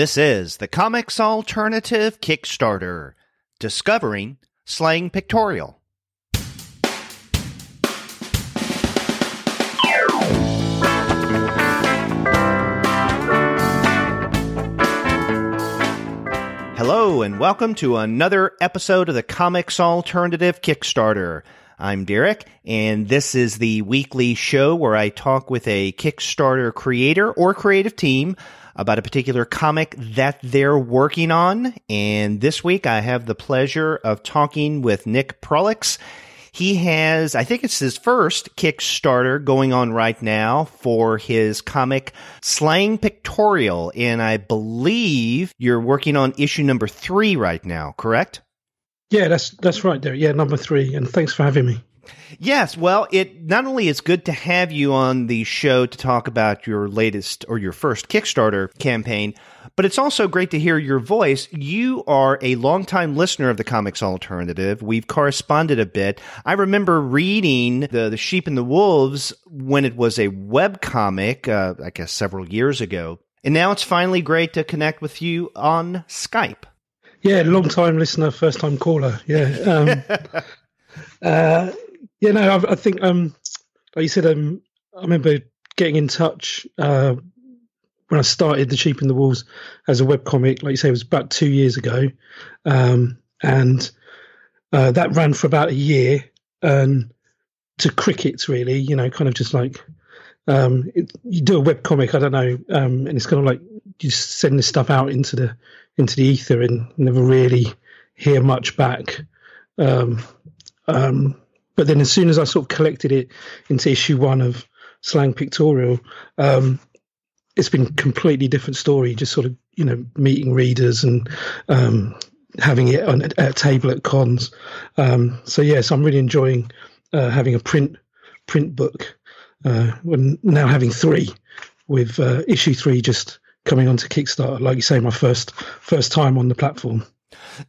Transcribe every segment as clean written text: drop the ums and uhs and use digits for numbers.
This is the Comics Alternative Kickstarter, Discovering Slang Pictorial. Hello and welcome to another episode of the Comics Alternative Kickstarter. I'm Derek, and this is the weekly show where I talk with a Kickstarter creator or creative team about a particular comic that they're working on. And this week I have the pleasure of talking with Nick Prolix. He has, I think it's his first Kickstarter going on right now for his comic Slang Pictorial. And I believe you're working on issue number 3 right now, correct? Yeah, that's right, Derek. Yeah, number 3. And thanks for having me. Yes, well, it not only is good to have you on the show to talk about your latest or your first Kickstarter campaign, but it's also great to hear your voice. You are a longtime listener of the Comics Alternative. We've corresponded a bit. I remember reading the Sheep and the Wolves when it was a webcomic, I guess several years ago. And now it's finally great to connect with you on Skype. Yeah, long-time listener, first-time caller. Yeah. I think, like you said, I remember getting in touch when I started The Sheep and the Wolves as a webcomic. Like you say, it was about 2 years ago. And that ran for about a year to crickets, really, you know, kind of just like you do a webcomic, I don't know, and it's kind of like you send this stuff out into the ether and never really hear much back. But then as soon as I sort of collected it into issue 1 of Slang Pictorial, it's been a completely different story, just sort of, you know, meeting readers and having it on at a table at cons. So I'm really enjoying having a print book. We're now having 3 with issue 3 just coming onto Kickstarter. Like you say, my first time on the platform.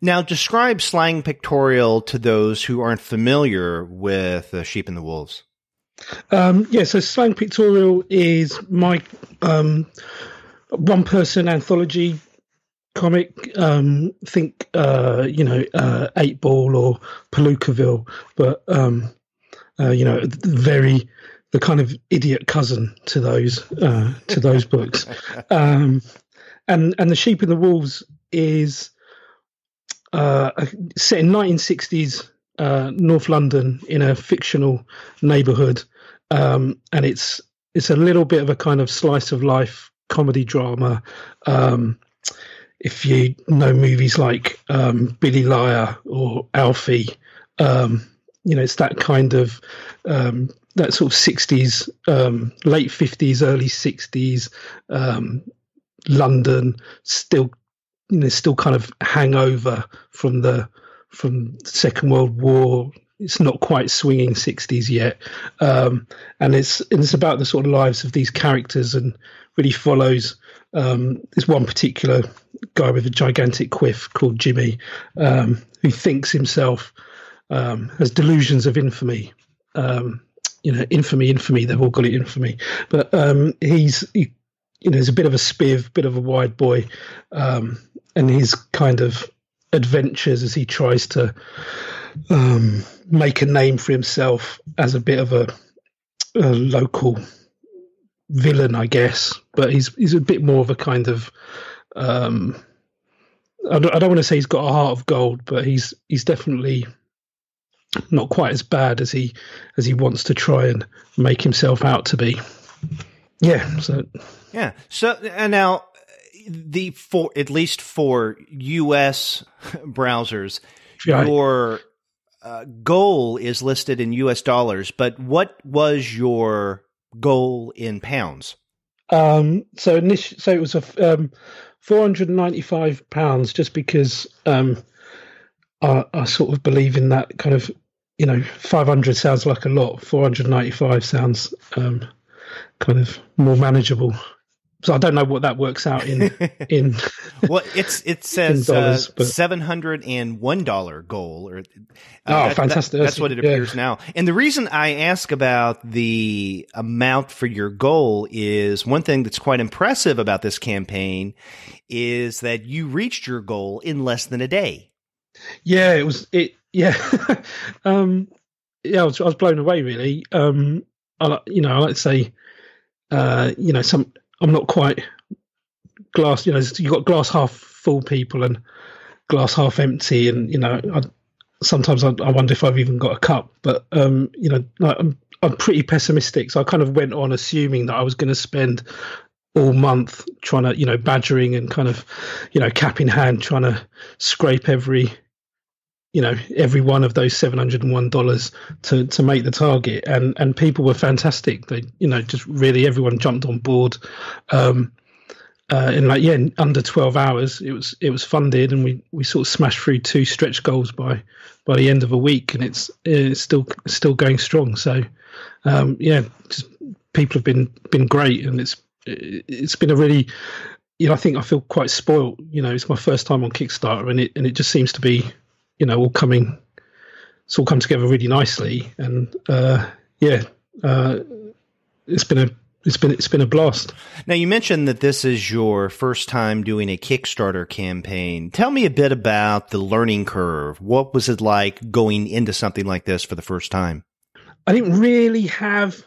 Now, describe Slang Pictorial to those who aren't familiar with Sheep and the Wolves. So Slang Pictorial is my one-person anthology comic. Think, Eightball or Palookaville, but, the kind of idiot cousin to those books. And The Sheep and the Wolves is set in 1960s North London in a fictional neighborhood, and it's a little bit of a kind of slice of life comedy drama. If you know movies like Billy Liar or Alfie, it's that kind of that sort of 60s, late 50s, early 60s London, still kind of hangover from the Second World War. It's not quite swinging 60s yet, and it's about the sort of lives of these characters, and really follows this one particular guy with a gigantic quiff called Jimmy, who thinks himself has delusions of infamy. Infamy. They've all got it, infamy, but he's a bit of a spiv, bit of a wide boy. And his kind of adventures as he tries to make a name for himself as a bit of a local villain, I guess. But he's a bit more of a kind of I don't want to say he's got a heart of gold, but he's definitely not quite as bad as he wants to try and make himself out to be. Yeah. So and now, at least for US browsers, right, your goal is listed in US dollars, but what was your goal in pounds? So it was a £495, just because I sort of believe in that kind of, 500 sounds like a lot. 495 sounds kind of more manageable. So I don't know what that works out in well, it says dollars, $701 goal, or fantastic. That's what it appears now. And the reason I ask about the amount for your goal is one thing that's quite impressive about this campaign is that you reached your goal in less than a day. Yeah, I was blown away, really. I like to say, I'm not quite glass. You've got glass half full people and glass half empty, and sometimes I wonder if I've even got a cup. But I'm pretty pessimistic, so I kind of went on assuming that I was going to spend all month trying to, badgering and kind of, cap in hand, trying to scrape every one of those $701 to make the target, and people were fantastic. They, just really everyone jumped on board. In under 12 hours, it was funded, and we sort of smashed through 2 stretch goals by the end of a week, and it's still going strong. So, just, people have been great, and it's been a really, I think I feel quite spoiled. It's my first time on Kickstarter, and it just seems to be, all come together really nicely, and it's been a blast. Now, you mentioned that this is your first time doing a Kickstarter campaign. Tell me a bit about the learning curve. What was it like going into something like this for the first time? I didn't really have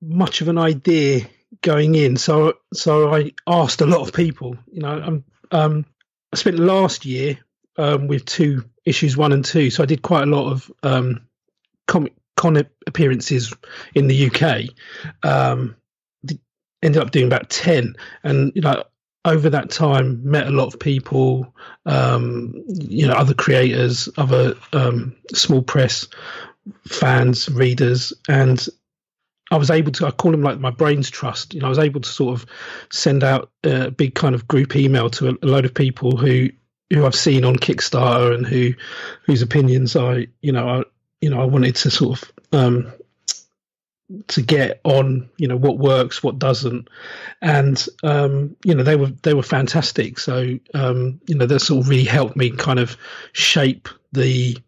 much of an idea going in, so I asked a lot of people. I spent last year with 2 issues 1 and 2, so I did quite a lot of con appearances in the UK. Ended up doing about 10, and over that time met a lot of people, other creators, other small press fans, readers, and I was able to, I call them like my brains trust. I was able to sort of send out a big kind of group email to a load of people who I've seen on Kickstarter and whose opinions I wanted to sort of to get on, what works, what doesn't, and they were fantastic. So that sort of really helped me kind of shape the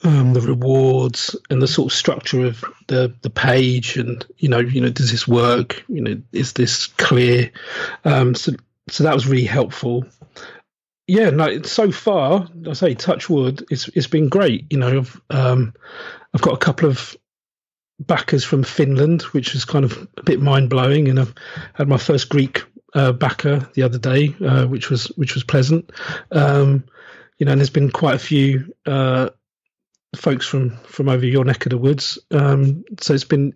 rewards and the sort of structure of the page, and does this work? Is this clear? So that was really helpful. Yeah, no. So far, I say touch wood, it's been great. I've got a couple of backers from Finland, which was kind of a bit mind blowing, and I've had my first Greek backer the other day, which was pleasant. And there's been quite a few folks from over your neck of the woods. So it's been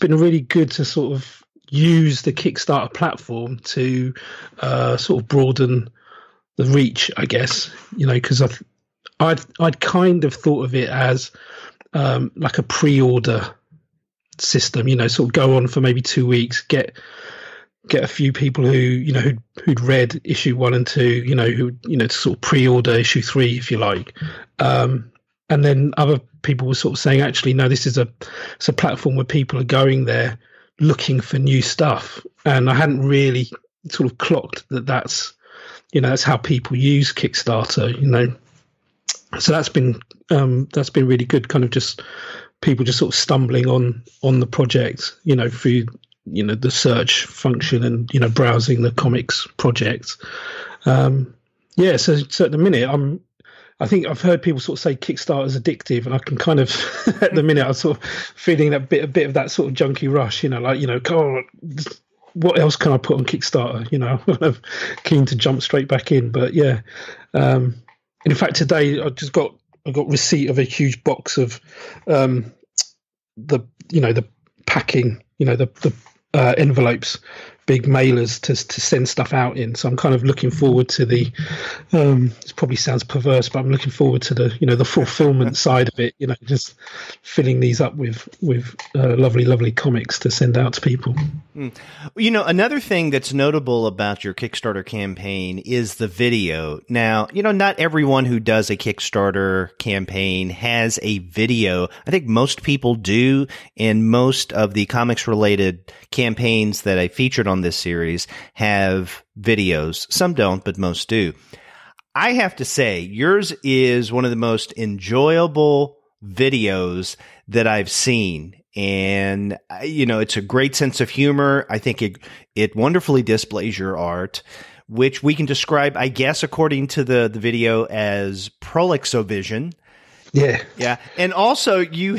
really good to sort of use the Kickstarter platform to sort of broaden the reach, I guess. Because I'd kind of thought of it as like a pre-order system, sort of go on for maybe 2 weeks, get a few people who'd read issue 1 and 2, who to sort of pre-order issue 3, if you like, and then other people were sort of saying, actually, no, this is it's a platform where people are going there looking for new stuff, and I hadn't really sort of clocked that's how people use Kickstarter, So that's been really good, kind of just people just sort of stumbling on the project, through the search function and browsing the comics project. So at the minute I think I've heard people sort of say Kickstarter is addictive, and I can kind of at the minute I'm sort of feeling a bit of that sort of junkie rush, what else can I put on Kickstarter? I'm kind of keen to jump straight back in, but yeah. In fact, today I got receipt of a huge box of the packing, the envelopes big mailers to send stuff out in. So I'm kind of looking forward to the. It probably sounds perverse, but I'm looking forward to the fulfillment side of it. Just filling these up with lovely comics to send out to people. Another thing that's notable about your Kickstarter campaign is the video. Now, not everyone who does a Kickstarter campaign has a video. I think most people do, and most of the comics-related campaigns that I featured on this series have videos. Some don't, but most do. I have to say, yours is one of the most enjoyable videos that I've seen. And, it's a great sense of humor. I think it wonderfully displays your art, which we can describe, I guess, according to the video as prolixovision. Yeah. Yeah. And also you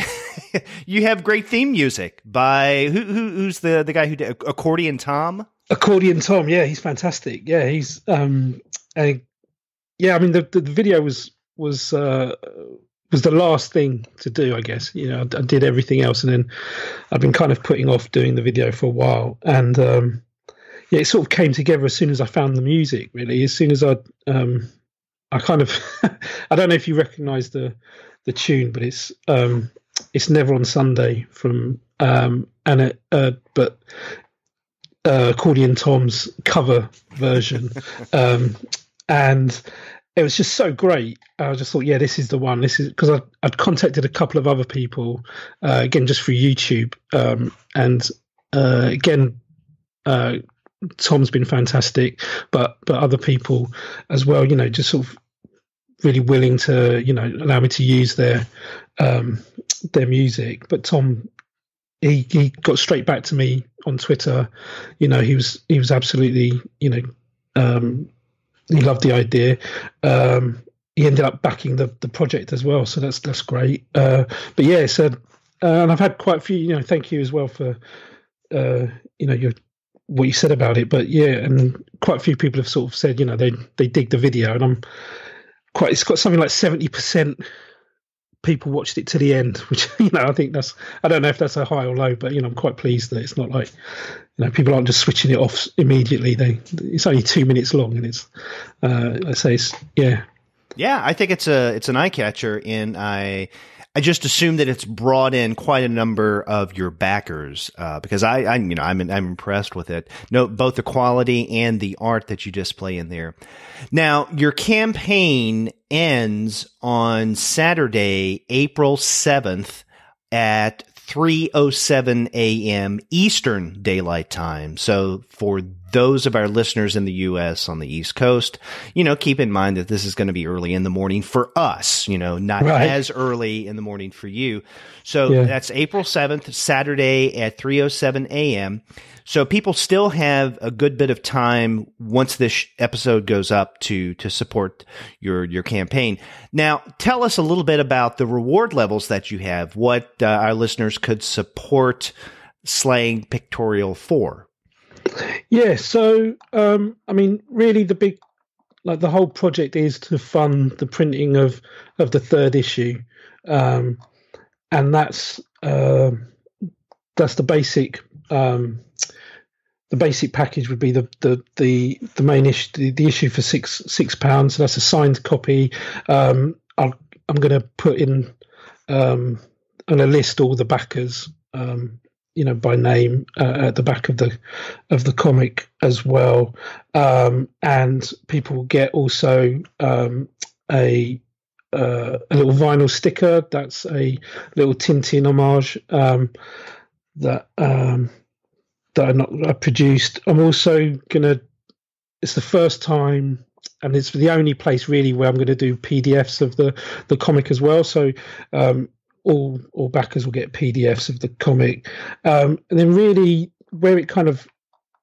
have great theme music by who's the guy who did Accordion Tom? Accordion Tom. Yeah. He's fantastic. Yeah. He's, the video was the last thing to do, I guess. I did everything else, and then I've been kind of putting off doing the video for a while. And, it sort of came together as soon as I found the music, really. As soon as I kind of, I don't know if you recognize the tune, but it's Never on Sunday from Accordion Tom's cover version, and it was just so great. I just thought, yeah, this is the one. This is because I'd contacted a couple of other people, again just through YouTube, and again. Tom's been fantastic, but other people as well, just sort of really willing to, allow me to use their music. But Tom, he got straight back to me on Twitter. He was absolutely, he loved the idea. He ended up backing the project as well, so that's great. But yeah, so and I've had quite a few. Thank you as well for what you said about it. But yeah, and quite a few people have sort of said they dig the video, and it's got something like 70% people watched it to the end, which I think I don't know if that's a high or low, but I'm quite pleased that it's not like people aren't just switching it off immediately. It's only 2 minutes long, and it's I say it's yeah. Yeah, I think it's an eye catcher, and I just assume that it's brought in quite a number of your backers, because I'm impressed with it. Both the quality and the art that you display in there. Now, your campaign ends on Saturday, April 7th at 3:07 a.m. Eastern Daylight Time. So for those of our listeners in the U.S. on the East Coast, keep in mind that this is going to be early in the morning for us, not right. As early in the morning for you. So That's April 7th, Saturday at 3:07 a.m. So people still have a good bit of time once this episode goes up to support your campaign. Now, tell us a little bit about the reward levels that you have, what our listeners could support Pictorial for. Yeah, so really the big, the whole project is to fund the printing of the third issue, and that's the basic. The basic package would be the main issue, the issue for £6. So that's a signed copy. I'm going to put in on a list all the backers. By name at the back of the comic as well, and people will get also a little vinyl sticker. That's a little Tintin homage that I produced. I'm also gonna. It's the first time, and it's the only place really where I'm going to do PDFs of the comic as well. So. All backers will get PDFs of the comic, and then really where it kind of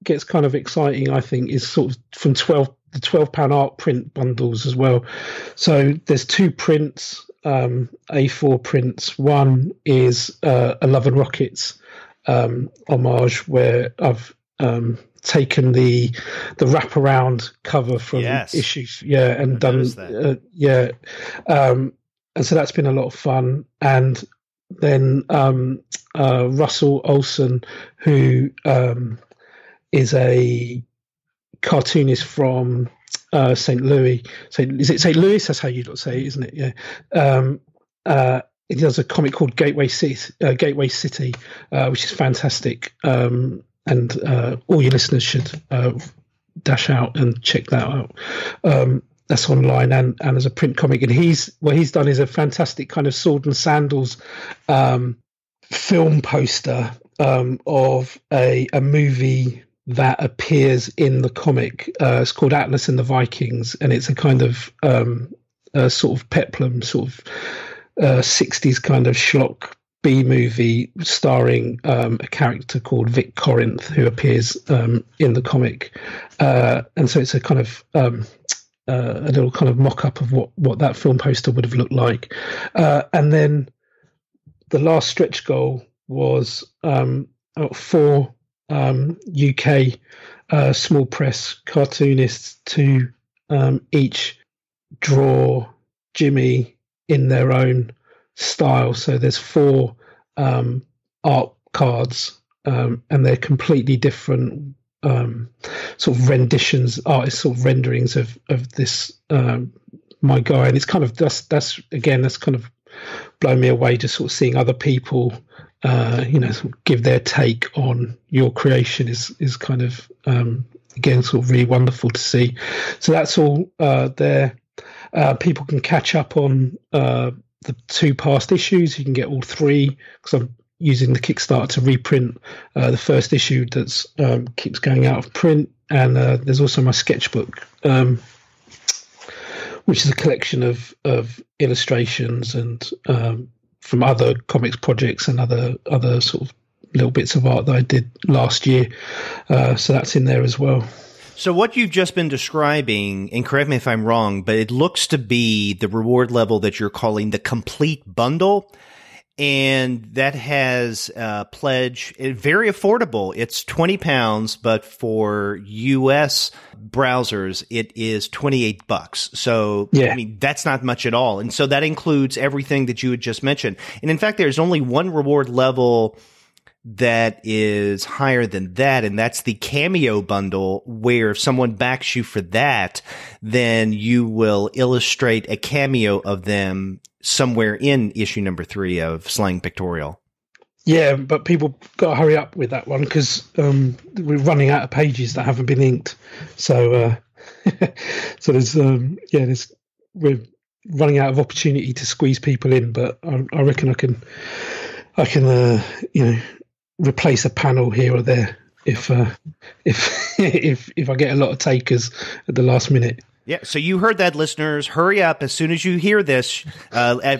gets kind of exciting, I think, is sort of from the £12 art print bundles as well. So there's 2 prints, A4 prints. One is a Love and Rockets homage, where I've taken the wraparound cover from issues, and done and so that's been a lot of fun. And then Russell Olson, who is a cartoonist from St. Louis. Is it St. Louis? That's how you say it, isn't it? Yeah. He does a comic called Gateway City, which is fantastic. And all your listeners should dash out and check that out. That's online and as a print comic. And what he's done is a fantastic kind of sword and sandals film poster of a movie that appears in the comic. It's called Atlas and the Vikings, and it's a kind of sort of peplum, sort of 60s kind of schlock B movie starring a character called Vic Corinth who appears in the comic. And so it's a kind of a little kind of mock-up of what that film poster would have looked like. And then the last stretch goal was 4 UK small press cartoonists to each draw Jimmy in their own style. So there's 4 art cards, and they're completely different sort of renditions, artist sort of renderings of this my guy. And it's kind of that's kind of blown me away, just sort of seeing other people sort of give their take on your creation is kind of again sort of really wonderful to see. So that's all there. People can catch up on the 2 past issues. You can get all 3 because I'm using the Kickstarter to reprint the first issue that's keeps going out of print. And there's also my sketchbook, which is a collection of illustrations and from other comics projects and other sort of little bits of art that I did last year. So that's in there as well. So what you've just been describing, and correct me if I'm wrong, but it looks to be the reward level that you're calling the complete bundle. And that has a pledge, very affordable. It's £20, but for US browsers, it is $28. So, yeah. I mean, that's not much at all. And so that includes everything that you had just mentioned. And in fact, there's only one reward level that is higher than that, and that's the Cameo bundle, where if someone backs you for that, then you will illustrate a cameo of them somewhere in issue number 3 of Slang Pictorial. Yeah, but people got to hurry up with that one because we're running out of pages that haven't been inked. So, so we're running out of opportunity to squeeze people in. But I reckon I can replace a panel here or there if I get a lot of takers at the last minute. Yeah, so you heard that, listeners. Hurry up as soon as you hear this,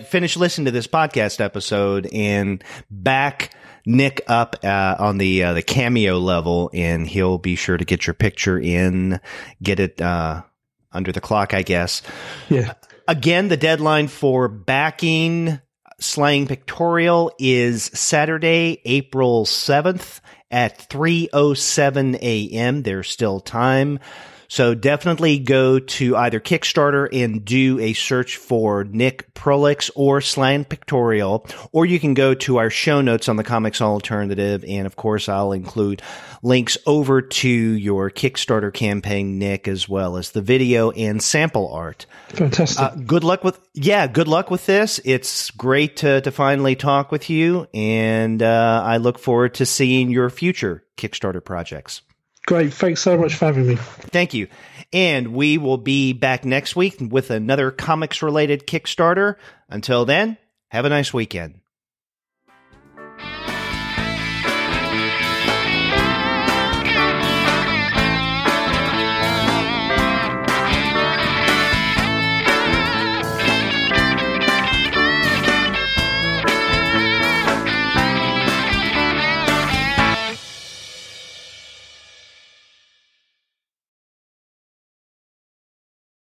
finish listening to this podcast episode and back Nick up on the Cameo level, and he'll be sure to get your picture in, get it under the clock, I guess. Yeah. Again, the deadline for backing Slang Pictorial is Saturday, April 7th at 3:07 a.m. There's still time. So definitely go to either Kickstarter and do a search for Nick Prolix or Slang Pictorial, or you can go to our show notes on the Comics Alternative, and of course I'll include links over to your Kickstarter campaign, Nick, as well as the video and sample art. Fantastic. Good luck with this. It's great to finally talk with you, and I look forward to seeing your future Kickstarter projects. Great. Thanks so much for having me. Thank you. And we will be back next week with another comics-related Kickstarter. Until then, have a nice weekend.